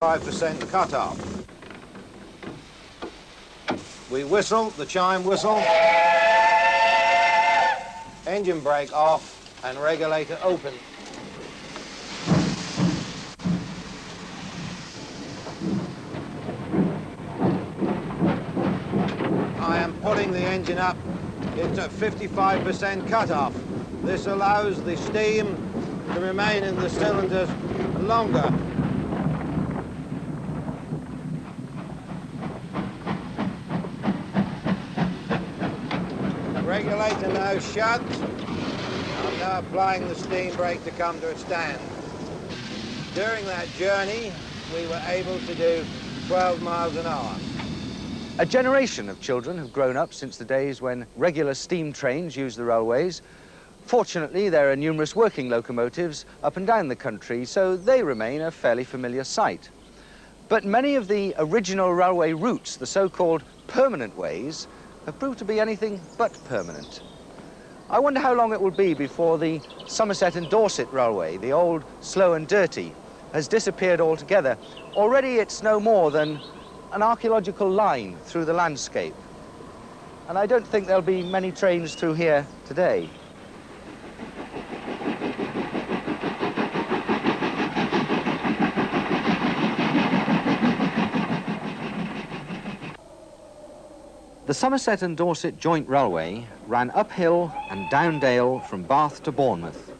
5% cut-off. We whistle, the chime whistle, engine brake off and regulator open. I am putting the engine up. It's at 55% cut-off. This allows the steam to remain in the cylinders longer. Regulator now shut. I'm now applying the steam brake to come to a stand. During that journey, we were able to do 12 miles an hour. A generation of children have grown up since the days when regular steam trains used the railways. Fortunately, there are numerous working locomotives up and down the country, so they remain a fairly familiar sight. But many of the original railway routes, the so-called permanent ways, have proved to be anything but permanent. I wonder how long it will be before the Somerset and Dorset Railway, the old slow and dirty, has disappeared altogether. Already it's no more than an archaeological line through the landscape. And I don't think there'll be many trains through here today. The Somerset and Dorset Joint Railway ran uphill and down dale from Bath to Bournemouth,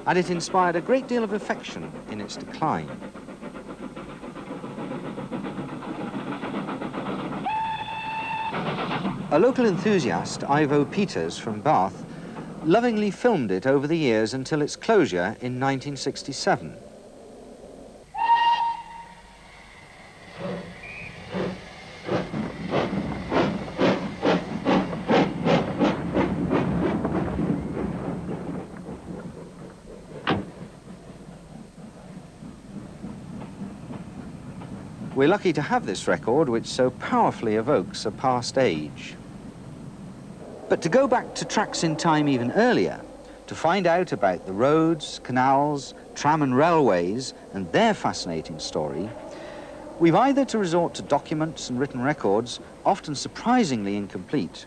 and it inspired a great deal of affection in its decline. A local enthusiast, Ivo Peters from Bath, lovingly filmed it over the years until its closure in 1967. We're lucky to have this record, which so powerfully evokes a past age. But to go back to tracks in time even earlier, to find out about the roads, canals, tram and railways and their fascinating story, we've either to resort to documents and written records, often surprisingly incomplete,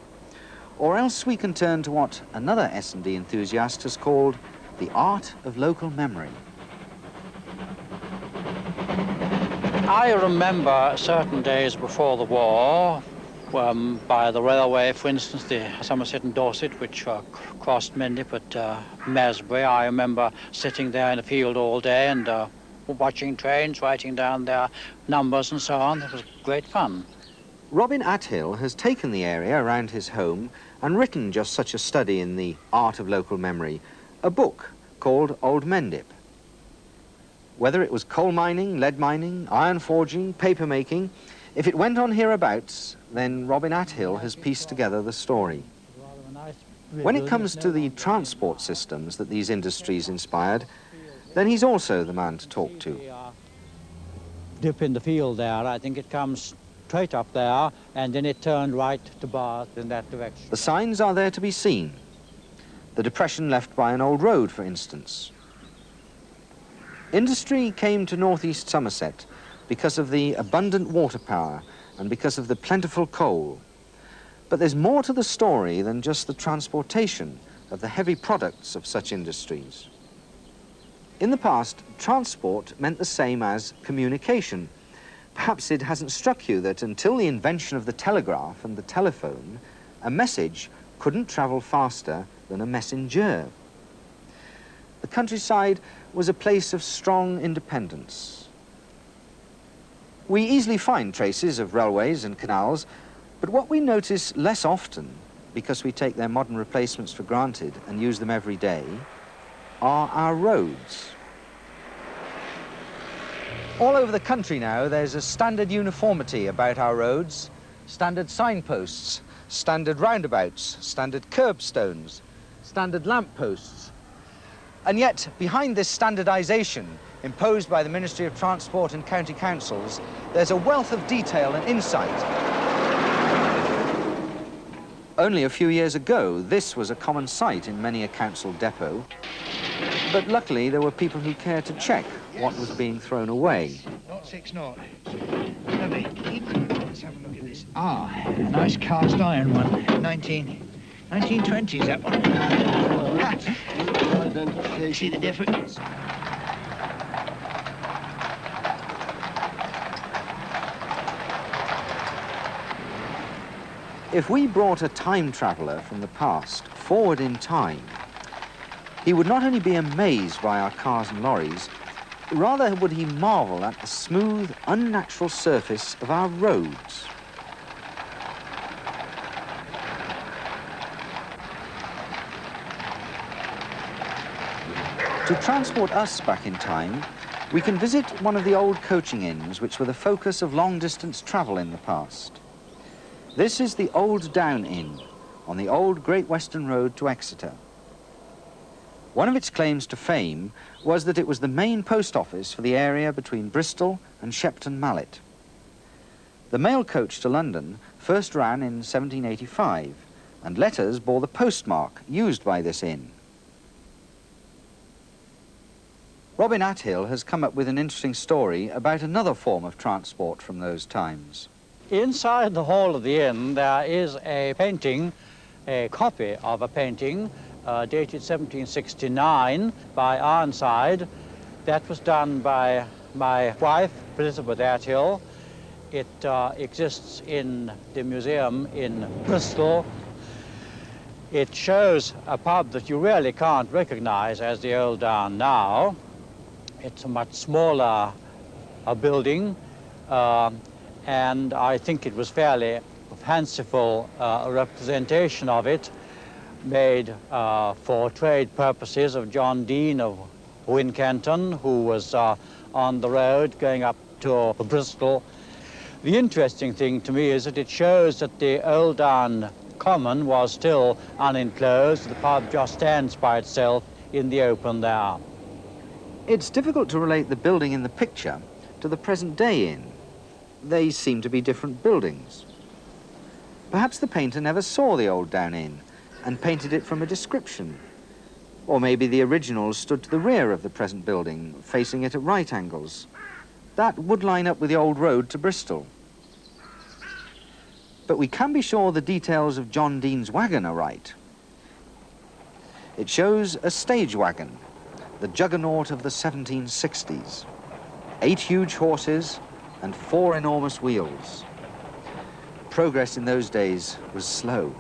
or else we can turn to what another S&D enthusiast has called the art of local memory. I remember certain days before the war, by the railway, for instance, the Somerset and Dorset, which crossed Mendip at Mesbury. I remember sitting there in the field all day and watching trains, writing down their numbers and so on. It was great fun. Robin Atthill has taken the area around his home and written just such a study in the art of local memory, a book called Old Mendip. Whether it was coal mining, lead mining, iron forging, paper making, if it went on hereabouts, then Robin Atthill has pieced together the story. When it comes to the transport systems that these industries inspired, then he's also the man to talk to. Dip in the field there, I think it comes straight up there, and then it turned right to Bath in that direction. The signs are there to be seen. The depression left by an old road, for instance. Industry came to northeast Somerset because of the abundant water power and because of the plentiful coal. But there's more to the story than just the transportation of the heavy products of such industries. In the past, transport meant the same as communication. Perhaps it hasn't struck you that until the invention of the telegraph and the telephone, a message couldn't travel faster than a messenger. The countryside was a place of strong independence. We easily find traces of railways and canals, but what we notice less often, because we take their modern replacements for granted and use them every day, are our roads. All over the country now, there's a standard uniformity about our roads, standard signposts, standard roundabouts, standard curbstones, standard lampposts. And yet, behind this standardisation imposed by the Ministry of Transport and county councils, there's a wealth of detail and insight. Only a few years ago, this was a common sight in many a council depot. But luckily, there were people who cared to check what was being thrown away. 0.6 knot. Lovely. Let's have a look at this. Ah, a nice cast iron one. 1920s, that one. See the difference? If we brought a time traveller from the past forward in time, he would not only be amazed by our cars and lorries, rather would he marvel at the smooth, unnatural surface of our roads. To transport us back in time, we can visit one of the old coaching inns which were the focus of long-distance travel in the past. This is the Old Down Inn on the old Great Western Road to Exeter. One of its claims to fame was that it was the main post office for the area between Bristol and Shepton Mallet. The mail coach to London first ran in 1785, and letters bore the postmark used by this inn. Robin Atthill has come up with an interesting story about another form of transport from those times. Inside the hall of the inn there is a painting, a copy of a painting dated 1769 by Ironside. That was done by my wife, Elizabeth Atthill. It exists in the museum in Bristol. It shows a pub that you really can't recognize as the Old Down now. It's a much smaller building, and I think it was fairly fanciful representation of it, made for trade purposes of John Dean of Wincanton, who was on the road going up to Bristol. The interesting thing to me is that it shows that the Old Down Common was still unenclosed. The pub just stands by itself in the open there. It's difficult to relate the building in the picture to the present day inn. They seem to be different buildings. Perhaps the painter never saw the Old Down Inn and painted it from a description. Or maybe the original stood to the rear of the present building, facing it at right angles. That would line up with the old road to Bristol. But we can be sure the details of John Dean's wagon are right. It shows a stage wagon, the juggernaut of the 1760s. 8 huge horses and 4 enormous wheels. Progress in those days was slow.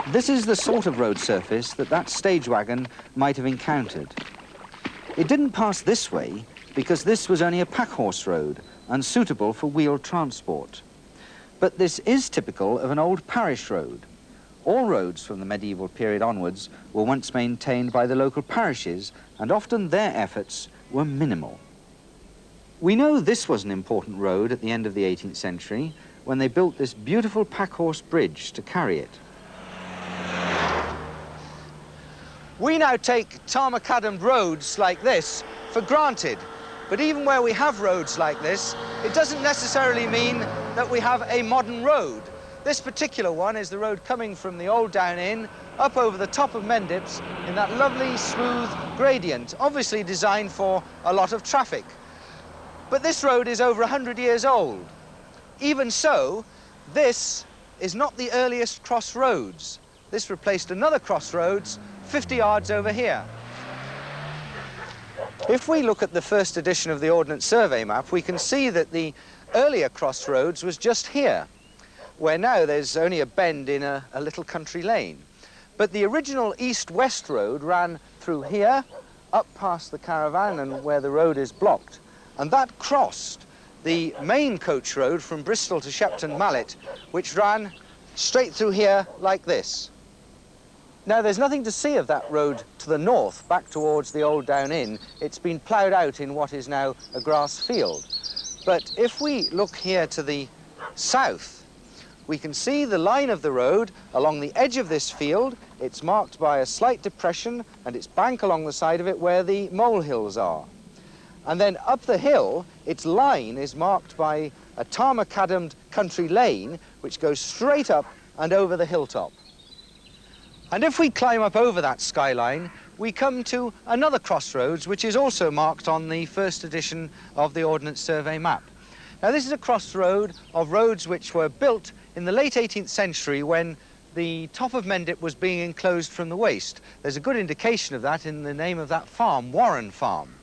This is the sort of road surface that stage wagon might have encountered. It didn't pass this way because this was only a packhorse road, unsuitable for wheeled transport. But this is typical of an old parish road. All roads from the medieval period onwards were once maintained by the local parishes, and often their efforts were minimal. We know this was an important road at the end of the 18th century when they built this beautiful packhorse bridge to carry it. We now take tar-macadam roads like this for granted, but even where we have roads like this, it doesn't necessarily mean that we have a modern road. This particular one is the road coming from the Old Down Inn up over the top of Mendips in that lovely, smooth gradient, obviously designed for a lot of traffic. But this road is over 100 years old. Even so, this is not the earliest crossroads. This replaced another crossroads 50 yards over here. If we look at the first edition of the Ordnance Survey map, we can see that the earlier crossroads was just here, where now there's only a bend in a little country lane. But the original east-west road ran through here, up past the caravan and where the road is blocked. And that crossed the main coach road from Bristol to Shepton Mallet, which ran straight through here like this. Now, there's nothing to see of that road to the north, back towards the Old Down Inn. It's been ploughed out in what is now a grass field. But if we look here to the south, we can see the line of the road along the edge of this field. It's marked by a slight depression and its bank along the side of it where the molehills are. And then up the hill, its line is marked by a tar-macadammed country lane which goes straight up and over the hilltop. And if we climb up over that skyline, we come to another crossroads, which is also marked on the first edition of the Ordnance Survey map. Now, this is a crossroad of roads which were built in the late 18th century when the top of Mendip was being enclosed from the waste. There's a good indication of that in the name of that farm, Warren Farm.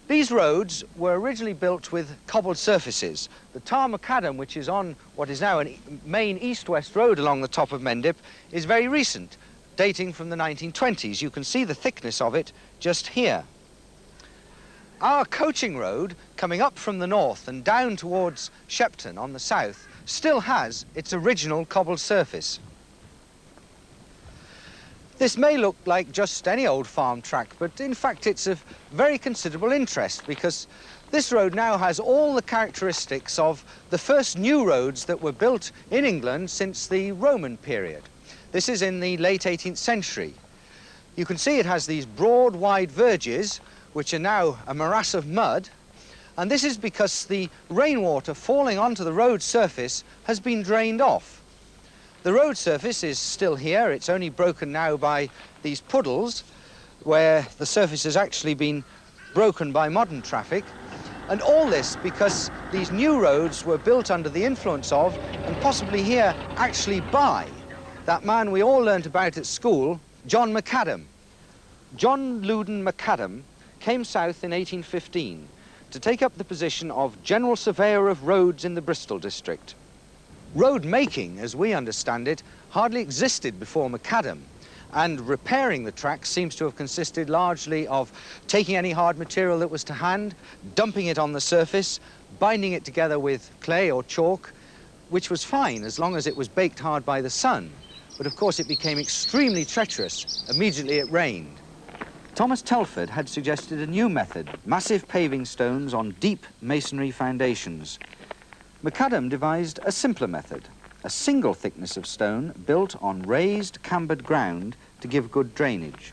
These roads were originally built with cobbled surfaces. The tar macadam, which is on what is now a main east-west road along the top of Mendip, is very recent, dating from the 1920s. You can see the thickness of it just here. Our coaching road, coming up from the north and down towards Shepton on the south, still has its original cobbled surface. This may look like just any old farm track, but in fact it's of very considerable interest because this road now has all the characteristics of the first new roads that were built in England since the Roman period. This is in the late 18th century. You can see it has these broad, wide verges, which are now a morass of mud, and this is because the rainwater falling onto the road surface has been drained off. The road surface is still here. It's only broken now by these puddles, where the surface has actually been broken by modern traffic. And all this because these new roads were built under the influence of, and possibly here actually by, that man we all learnt about at school, John Macadam. John Loudon Macadam came south in 1815 to take up the position of General Surveyor of Roads in the Bristol district. Road making, as we understand it, hardly existed before Macadam, and repairing the tracks seems to have consisted largely of taking any hard material that was to hand, dumping it on the surface, binding it together with clay or chalk, which was fine as long as it was baked hard by the sun. But of course it became extremely treacherous immediately it rained. Thomas Telford had suggested a new method, massive paving stones on deep masonry foundations. Macadam devised a simpler method, a single thickness of stone built on raised, cambered ground to give good drainage.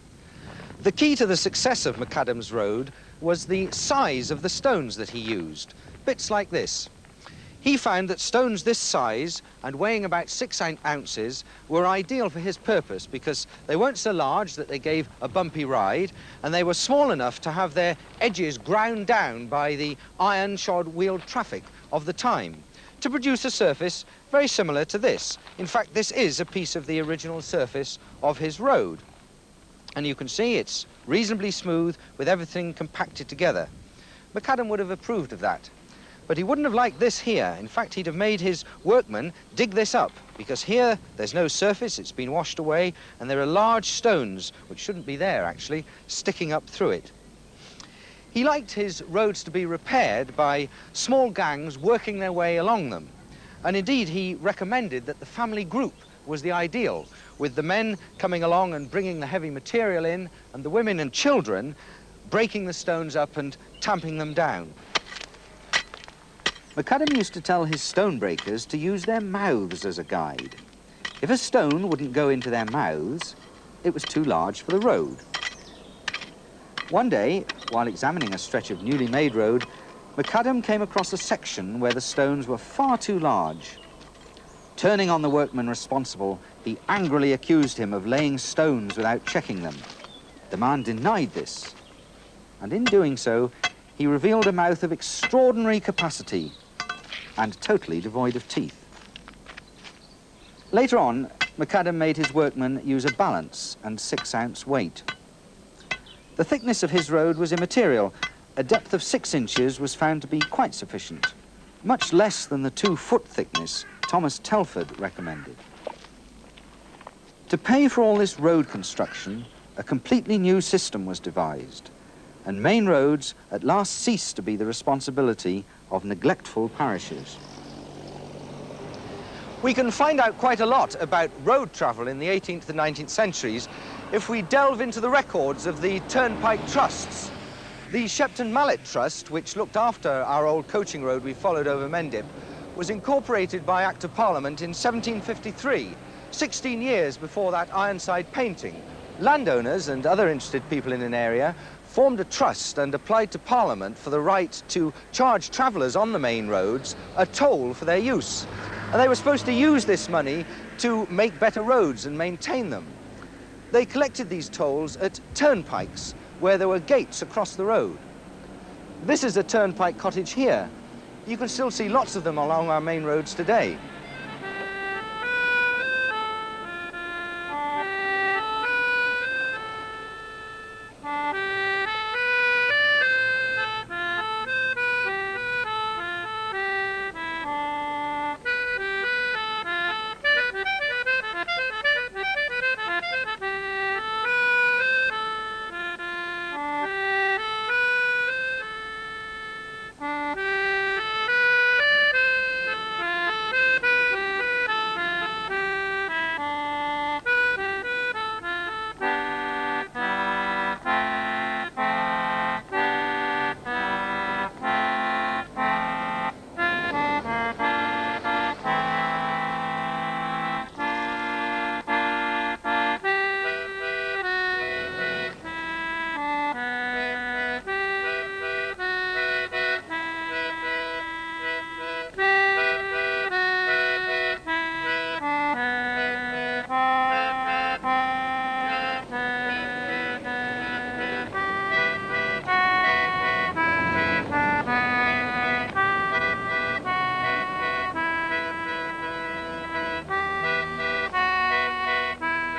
The key to the success of Macadam's road was the size of the stones that he used, bits like this. He found that stones this size and weighing about 6 ounces were ideal for his purpose because they weren't so large that they gave a bumpy ride, and they were small enough to have their edges ground down by the iron-shod wheeled traffic of the time to produce a surface very similar to this. In fact, this is a piece of the original surface of his road. And you can see it's reasonably smooth with everything compacted together. Macadam would have approved of that. But he wouldn't have liked this here. In fact, he'd have made his workmen dig this up, because here there's no surface, it's been washed away, and there are large stones, which shouldn't be there actually, sticking up through it. He liked his roads to be repaired by small gangs working their way along them. And indeed, he recommended that the family group was the ideal, with the men coming along and bringing the heavy material in, and the women and children breaking the stones up and tamping them down. Macadam used to tell his stonebreakers to use their mouths as a guide. If a stone wouldn't go into their mouths, it was too large for the road. One day, while examining a stretch of newly made road, Macadam came across a section where the stones were far too large. Turning on the workman responsible, he angrily accused him of laying stones without checking them. The man denied this, and in doing so, he revealed a mouth of extraordinary capacity and totally devoid of teeth. Later on, Macadam made his workmen use a balance and 6-ounce weight. The thickness of his road was immaterial. A depth of 6 inches was found to be quite sufficient, much less than the 2-foot thickness Thomas Telford recommended. To pay for all this road construction, a completely new system was devised, and main roads at last ceased to be the responsibility of neglectful parishes. We can find out quite a lot about road travel in the 18th and 19th centuries if we delve into the records of the turnpike trusts. The Shepton Mallet Trust, which looked after our old coaching road we followed over Mendip, was incorporated by Act of Parliament in 1753, 16 years before that Ironside painting. Landowners and other interested people in an area formed a trust and applied to Parliament for the right to charge travellers on the main roads a toll for their use. And they were supposed to use this money to make better roads and maintain them. They collected these tolls at turnpikes, where there were gates across the road. This is a turnpike cottage here. You can still see lots of them along our main roads today.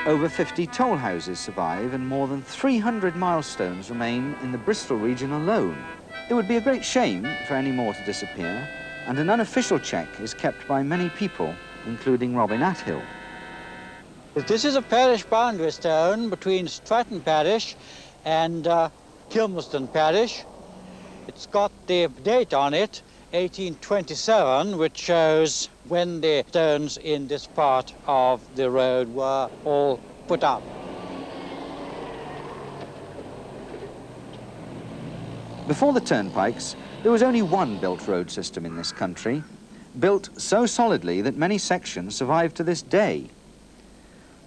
Over 50 toll houses survive and more than 300 milestones remain in the Bristol region alone. It would be a great shame for any more to disappear, and an unofficial check is kept by many people, including Robin Atthill. This is a parish boundary stone between Stratton Parish and Kilmerston Parish. It's got the date on it, 1827, which shows when the stones in this part of the road were all put up. Before the turnpikes, there was only one built road system in this country, built so solidly that many sections survive to this day.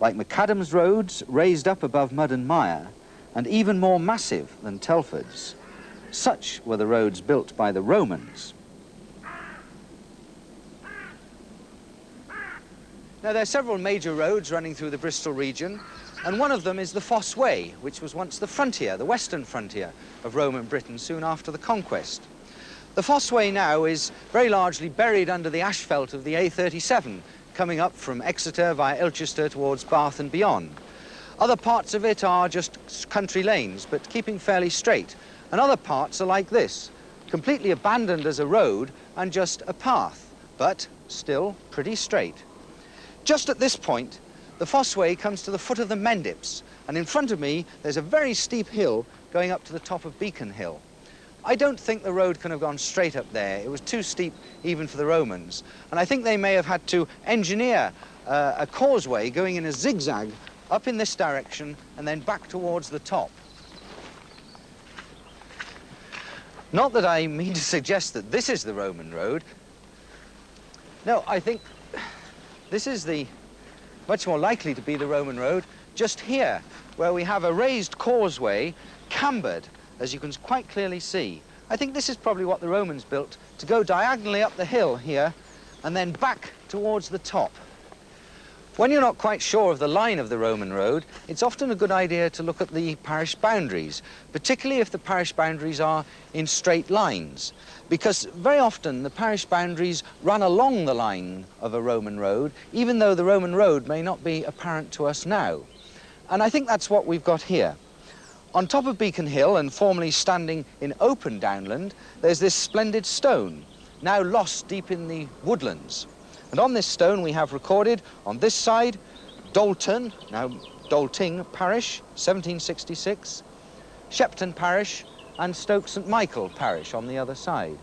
Like Macadam's roads, raised up above mud and mire, and even more massive than Telford's. Such were the roads built by the Romans. Now, there are several major roads running through the Bristol region, and one of them is the Fosse Way, which was once the frontier, the western frontier of Roman Britain soon after the conquest. The Fosse Way now is very largely buried under the asphalt of the A37, coming up from Exeter via Ilchester towards Bath and beyond. Other parts of it are just country lanes, but keeping fairly straight, and other parts are like this, completely abandoned as a road and just a path, but still pretty straight. Just at this point, the Fosse Way comes to the foot of the Mendips, and in front of me, there's a very steep hill going up to the top of Beacon Hill. I don't think the road can have gone straight up there. It was too steep even for the Romans, and I think they may have had to engineer a causeway going in a zigzag up in this direction and then back towards the top. Not that I mean to suggest that this is the Roman road. No, I think this is the much more likely to be the Roman road, just here, where we have a raised causeway, cambered, as you can quite clearly see. I think this is probably what the Romans built to go diagonally up the hill here and then back towards the top. When you're not quite sure of the line of the Roman road, it's often a good idea to look at the parish boundaries, particularly if the parish boundaries are in straight lines, because very often the parish boundaries run along the line of a Roman road, even though the Roman road may not be apparent to us now. And I think that's what we've got here. On top of Beacon Hill, and formerly standing in open downland, there's this splendid stone, now lost deep in the woodlands. And on this stone we have recorded, on this side, Dalton, now Dalting Parish, 1766, Shepton Parish, and Stoke St Michael Parish on the other side.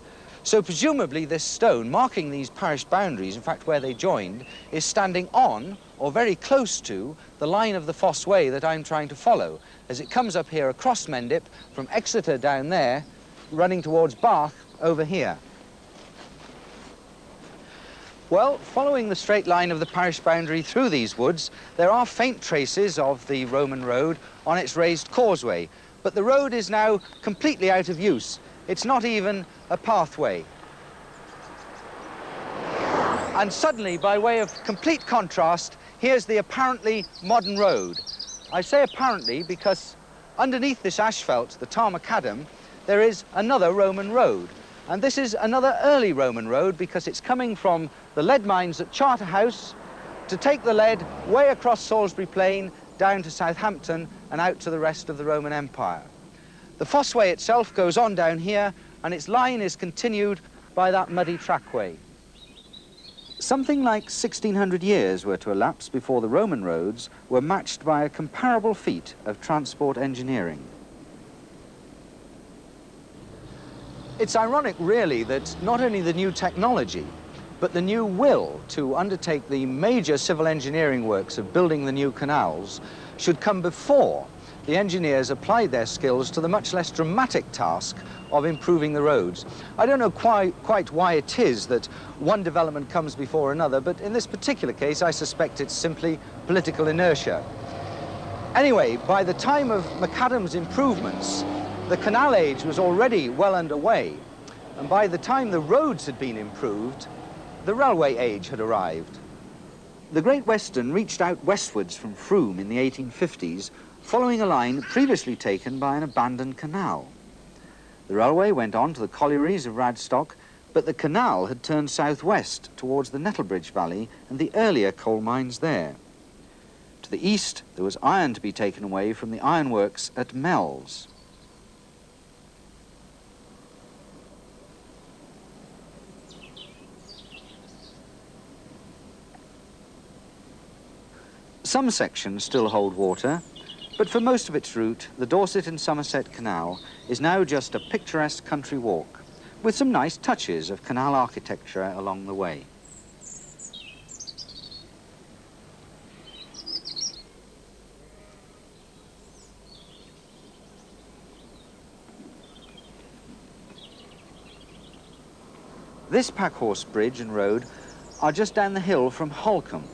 So presumably this stone, marking these parish boundaries, in fact where they joined, is standing on, or very close to, the line of the Fosse Way that I'm trying to follow, as it comes up here across Mendip, from Exeter down there, running towards Bath over here. Well, following the straight line of the parish boundary through these woods, there are faint traces of the Roman road on its raised causeway, but the road is now completely out of use. It's not even a pathway. And suddenly, by way of complete contrast, here's the apparently modern road. I say apparently because underneath this asphalt, the tar macadam, there is another Roman road. And this is another early Roman road because it's coming from the lead mines at Charterhouse to take the lead way across Salisbury Plain, down to Southampton and out to the rest of the Roman Empire. The Fossway itself goes on down here, and its line is continued by that muddy trackway. Something like 1600 years were to elapse before the Roman roads were matched by a comparable feat of transport engineering. It's ironic, really, that not only the new technology, but the new will to undertake the major civil engineering works of building the new canals should come before the engineers applied their skills to the much less dramatic task of improving the roads. I don't know quite why it is that one development comes before another, but in this particular case, I suspect it's simply political inertia. Anyway, by the time of macadam's improvements, the canal age was already well underway, and by the time the roads had been improved, the railway age had arrived. The Great Western reached out westwards from Frome in the 1850s, following a line previously taken by an abandoned canal. The railway went on to the collieries of Radstock, but the canal had turned southwest towards the Nettlebridge Valley and the earlier coal mines there. To the east, there was iron to be taken away from the ironworks at Mells. Some sections still hold water, but for most of its route, the Dorset and Somerset Canal is now just a picturesque country walk, with some nice touches of canal architecture along the way. This Packhorse Bridge and road are just down the hill from Holcombe.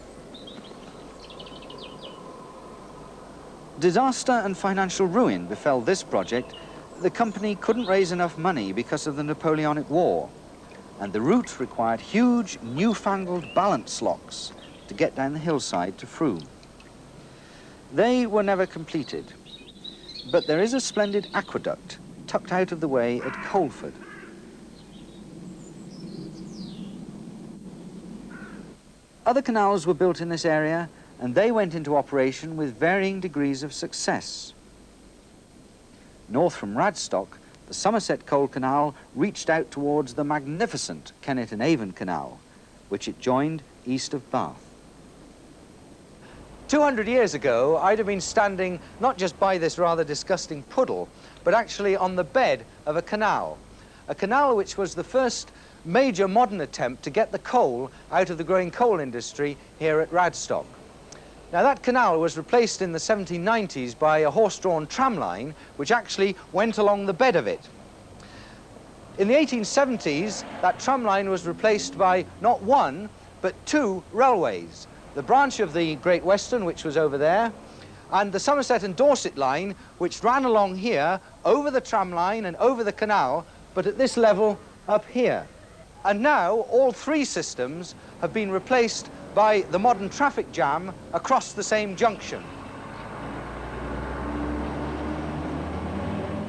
Disaster and financial ruin befell this project. The company couldn't raise enough money because of the Napoleonic War, and the route required huge, newfangled balance locks to get down the hillside to Frome. They were never completed, but there is a splendid aqueduct tucked out of the way at Coleford. Other canals were built in this area, and they went into operation with varying degrees of success. North from Radstock, the Somerset Coal Canal reached out towards the magnificent Kennet and Avon Canal, which it joined east of Bath. 200 years ago, I'd have been standing not just by this rather disgusting puddle, but actually on the bed of a canal which was the first major modern attempt to get the coal out of the growing coal industry here at Radstock. Now, that canal was replaced in the 1790s by a horse-drawn tram line, which actually went along the bed of it. In the 1870s, that tram line was replaced by not one, but two railways. The branch of the Great Western, which was over there, and the Somerset and Dorset line, which ran along here, over the tram line and over the canal, but at this level up here. And now, all three systems have been replaced by the modern traffic jam across the same junction.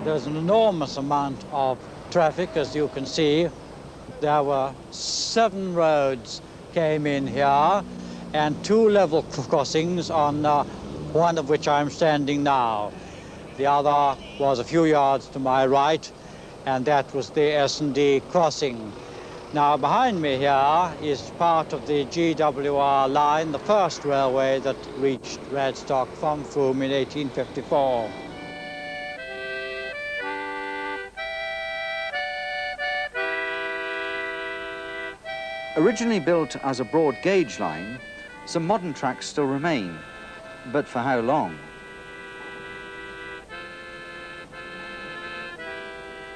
There's an enormous amount of traffic, as you can see. There were 7 roads came in here and 2 level crossings, on one of which I'm standing now. The other was a few yards to my right, and that was the S&D crossing. Now, behind me here is part of the GWR line, the first railway that reached Radstock from Frome in 1854. Originally built as a broad gauge line, some modern tracks still remain, but for how long?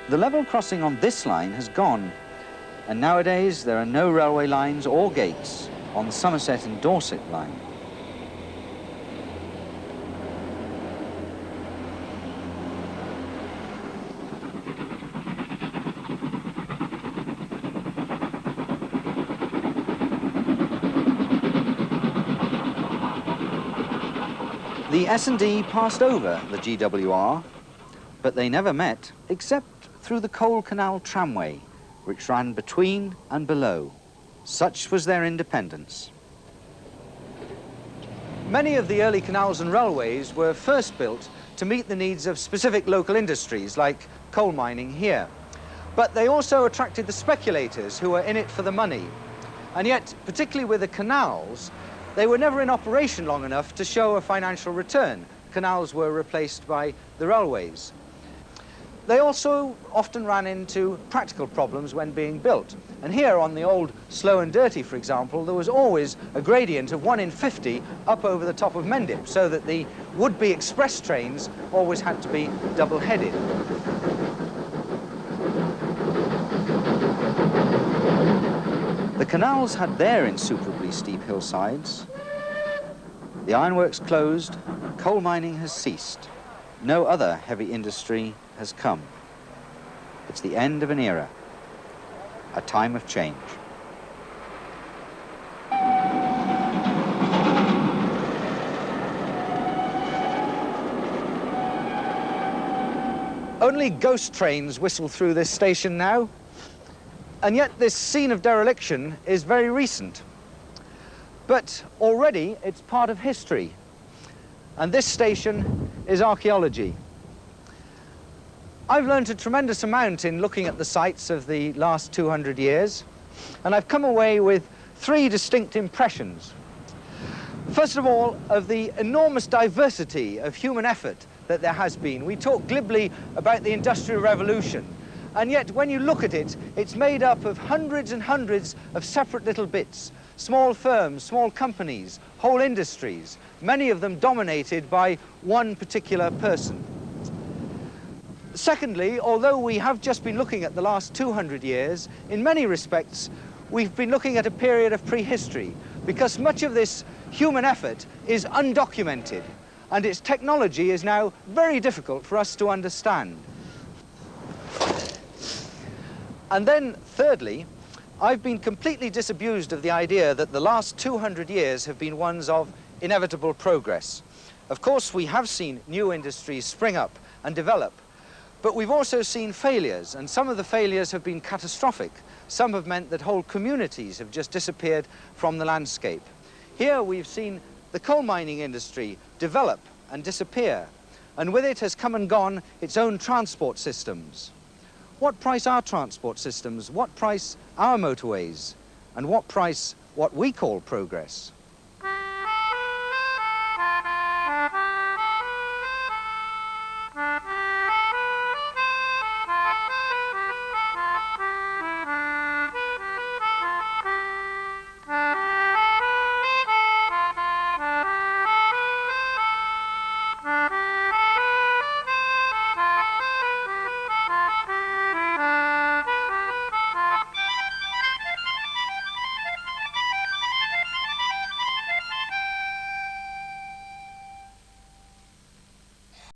The level crossing on this line has gone, and nowadays there are no railway lines or gates on the Somerset and Dorset line. The S&D passed over the GWR, but they never met except through the Coal Canal tramway, which ran between and below. Such was their independence. Many of the early canals and railways were first built to meet the needs of specific local industries like coal mining here. But they also attracted the speculators who were in it for the money. And yet, particularly with the canals, they were never in operation long enough to show a financial return. Canals were replaced by the railways. They also often ran into practical problems when being built. And here on the old Slow and Dirty, for example, there was always a gradient of 1 in 50 up over the top of Mendip, so that the would-be express trains always had to be double-headed. The canals had their insuperably steep hillsides. The ironworks closed, coal mining has ceased. No other heavy industry has come. It's the end of an era, a time of change. Only ghost trains whistle through this station now, and yet this scene of dereliction is very recent. But already it's part of history, and this station is archaeology. I've learned a tremendous amount in looking at the sites of the last 200 years, and I've come away with 3 distinct impressions. First of all, of the enormous diversity of human effort that there has been. We talk glibly about the Industrial Revolution, and yet when you look at it, it's made up of hundreds and hundreds of separate little bits. Small firms, small companies, whole industries, many of them dominated by one particular person. Secondly, although we have just been looking at the last 200 years, in many respects, we've been looking at a period of prehistory, because much of this human effort is undocumented, and its technology is now very difficult for us to understand. And then, thirdly, I've been completely disabused of the idea that the last 200 years have been ones of inevitable progress. Of course, we have seen new industries spring up and develop, but we've also seen failures, and some of the failures have been catastrophic. Some have meant that whole communities have just disappeared from the landscape. Here we've seen the coal mining industry develop and disappear, and with it has come and gone its own transport systems. What price our transport systems? What price our motorways? And what price what we call progress?